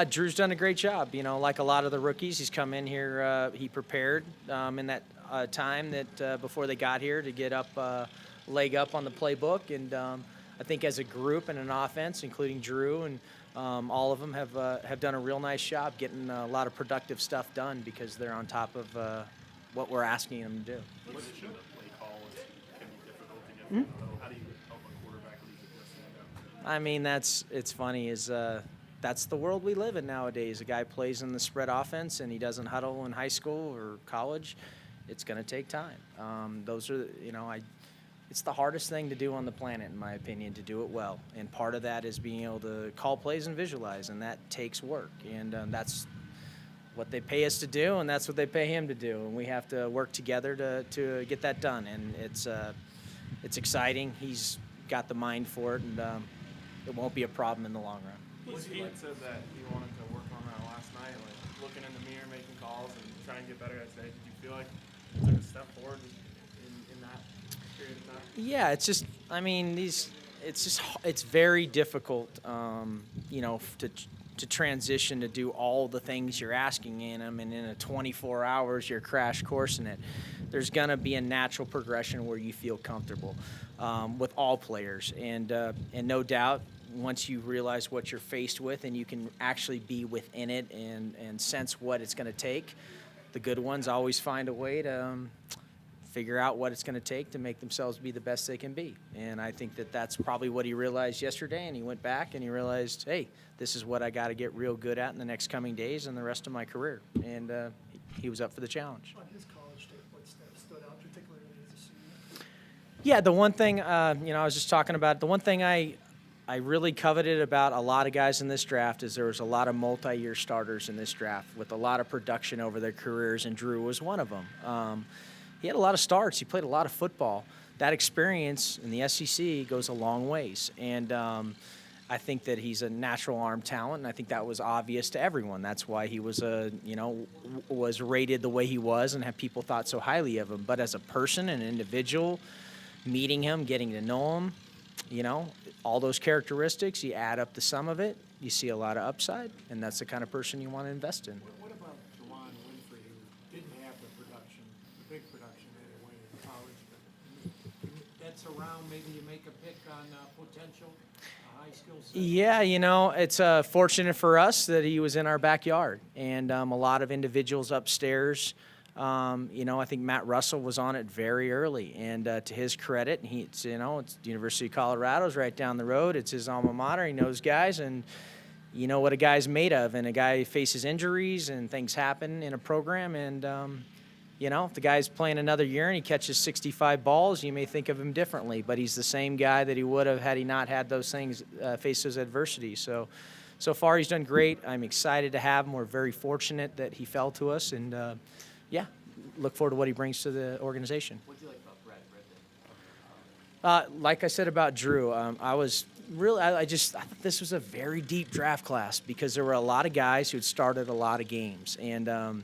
Drew's done a great job. Like a lot of the rookies, he's come in here. He prepared in that time that before they got here to get leg up on the playbook. And I think as a group and an offense, including Drew and all of them, have done a real nice job getting a lot of productive stuff done because they're on top of what we're asking them to do. What should the play call can be difficult to get from the huddle? How do you help a quarterback lead the I mean, it's funny is that's the world we live in nowadays. A guy plays in the spread offense and he doesn't huddle in high school or college. It's going to take time. Those are, it's the hardest thing to do on the planet, in my opinion, to do it well. And part of that is being able to call plays and visualize, and that takes work. And that's what they pay us to do, and that's what they pay him to do. And we have to work together to get that done. And it's exciting. He's got the mind for it, and it won't be a problem in the long run. He had said that he wanted to work on that last night, like looking in the mirror, making calls, and trying to get better at today. Did you feel like you took a step forward in that period of time? Yeah, it's just, it's very difficult, to transition to do all the things you're asking in them, and in a 24 hours you're crash coursing it. There's going to be a natural progression where you feel comfortable with all players, and no doubt once you realize what you're faced with and you can actually be within it and sense what it's going to take, the good ones always find a way to figure out what it's going to take to make themselves be the best they can be. And I think that's probably what he realized yesterday, and he went back and he realized, hey, this is what I got to get real good at in the next coming days and the rest of my career. And he was up for the challenge. On his college tape, what steps stood out, particularly as a senior? Yeah, the one thing, I was just talking about, the one thing I really coveted about a lot of guys in this draft is there was a lot of multi-year starters in this draft with a lot of production over their careers, and Drew was one of them. He had a lot of starts. He played a lot of football. That experience in the SEC goes a long ways, and I think that he's a natural arm talent, and I think that was obvious to everyone. That's why he was was rated the way he was, and people thought so highly of him. But as a person, an individual, meeting him, getting to know him, all those characteristics, you add up the sum of it, you see a lot of upside, and that's the kind of person you want to invest in. What about Juwan Winfrey, who didn't have the production, the big production anyway in college, but that's around, maybe you make a pick on potential, high skill set? Yeah, it's fortunate for us that he was in our backyard, and a lot of individuals upstairs. I think Matt Russell was on it very early, and to his credit, it's the University of Colorado is right down the road. It's his alma mater. He knows guys, and you know what a guy's made of. And a guy faces injuries, and things happen in a program. And if the guy's playing another year and he catches 65 balls, you may think of him differently. But he's the same guy that he would have had he not had those things, faced those adversities. So far he's done great. I'm excited to have him. We're very fortunate that he fell to us, and look forward to what he brings to the organization. What do you like about Brett Rypien? Like I said about Drew, I thought this was a very deep draft class because there were a lot of guys who had started a lot of games, and I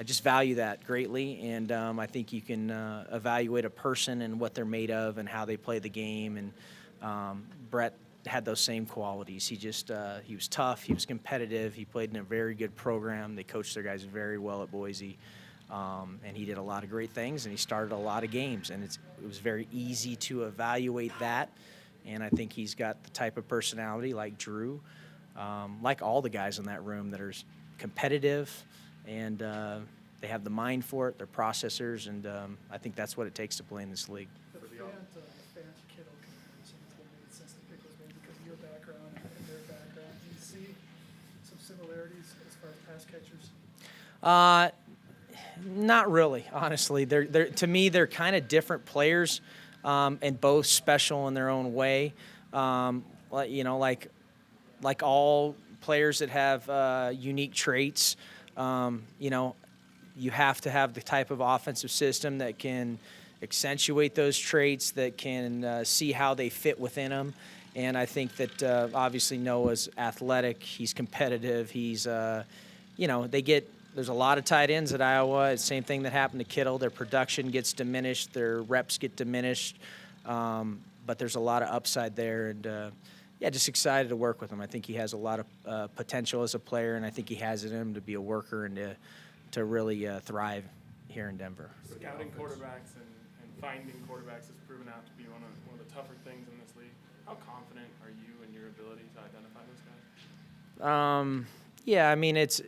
just value that greatly. And I think you can evaluate a person and what they're made of and how they play the game. And Brett had those same qualities. He was tough. He was competitive. He played in a very good program. They coached their guys very well at Boise. And he did a lot of great things, and he started a lot of games, and it was very easy to evaluate that. And I think he's got the type of personality like Drew, like all the guys in that room that are competitive, and they have the mind for it. They're processors, and I think that's what it takes to play in this league. The Fant-Kittle comparison is what made sense to pick was maybe because of your background and their background. Do you see some similarities as far as pass catchers? Not really, honestly. They're to me, they're kind of different players, and both special in their own way. Like all players that have unique traits. You have to have the type of offensive system that can accentuate those traits, that can see how they fit within them. And I think that obviously Noah's athletic. He's competitive. He's there's a lot of tight ends at Iowa. It's the same thing that happened to Kittle. Their production gets diminished. Their reps get diminished. But there's a lot of upside there. And, yeah, just excited to work with him. I think he has a lot of potential as a player, and I think he has it in him to be a worker and to really thrive here in Denver. Scouting quarterbacks and finding quarterbacks has proven out to be one of the tougher things in this league. How confident are you in your ability to identify those guys? Yeah, I mean it's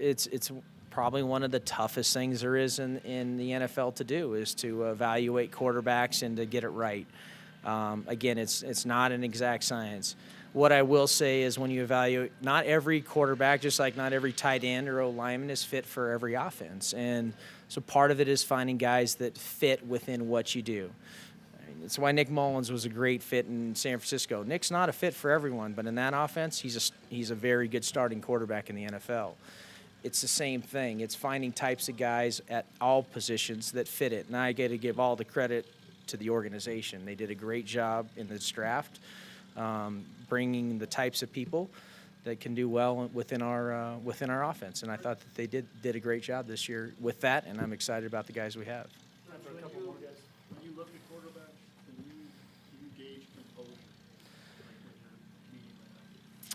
probably one of the toughest things there is in the NFL to do is to evaluate quarterbacks and to get it right. Again, it's not an exact science. What I will say is when you evaluate, not every quarterback, just like not every tight end or O-lineman is fit for every offense. And so part of it is finding guys that fit within what you do. That's why Nick Mullins was a great fit in San Francisco. Nick's not a fit for everyone, but in that offense, he's a very good starting quarterback in the NFL. It's the same thing. It's finding types of guys at all positions that fit it. And I got to give all the credit to the organization. They did a great job in this draft, bringing the types of people that can do well within our offense. And I thought that they did a great job this year with that, and I'm excited about the guys we have. After a couple more guys, when you look at quarterbacks, can you gauge composure like when you're meeting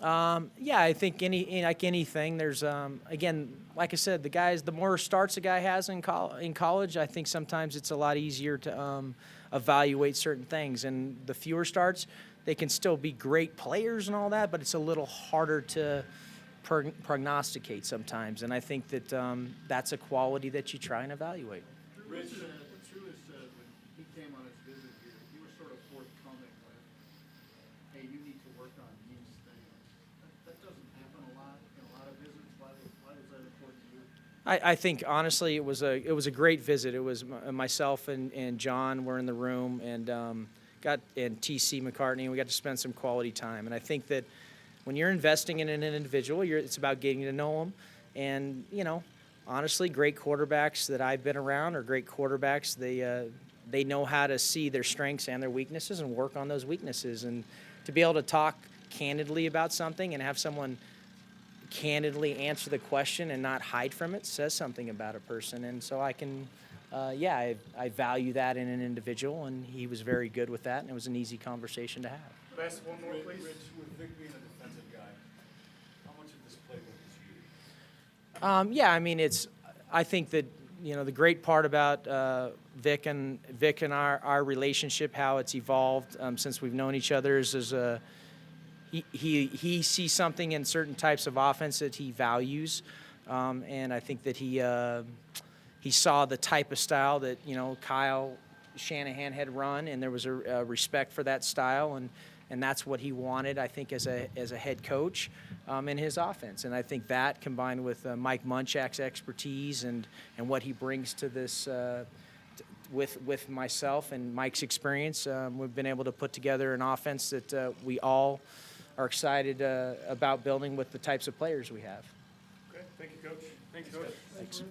right now? Yeah, I think like anything, there's again, like I said, the more starts a guy has in college, I think sometimes it's a lot easier to evaluate certain things, and the fewer starts, they can still be great players and all that, but it's a little harder to prognosticate sometimes, and I think that that's a quality that you try and evaluate. Rich said when he came on his visit here, you were sort of forthcoming with, hey, you need to work on these things. That doesn't happen a lot in a lot of visits. Why is that important to you? I think honestly it was a great visit. It was myself and John were in the room and TC McCartney, and we got to spend some quality time. And I think that when you're investing in an individual, it's about getting to know them. And honestly, great quarterbacks that I've been around are great quarterbacks. They know how to see their strengths and their weaknesses and work on those weaknesses. And to be able to talk candidly about something and have someone candidly answer the question and not hide from it says something about a person. And so I can, I value that in an individual, and he was very good with that, and it was an easy conversation to have. Best one more, please. Rich, with Vic being a defensive guy, how much of this playbook is you? Yeah, I mean, I think that the great part about Vic and our relationship, how it's evolved since we've known each other, is he sees something in certain types of offense that he values, and I think that he saw the type of style that Kyle Shanahan had run, and there was a respect for that style, and that's what he wanted, I think, as a head coach in his offense. And I think that combined with Mike Munchak's expertise and what he brings to this with myself and Mike's experience, we've been able to put together an offense that we all are excited about building with the types of players we have. Okay, thank you, Coach. Thanks, Coach. Thanks.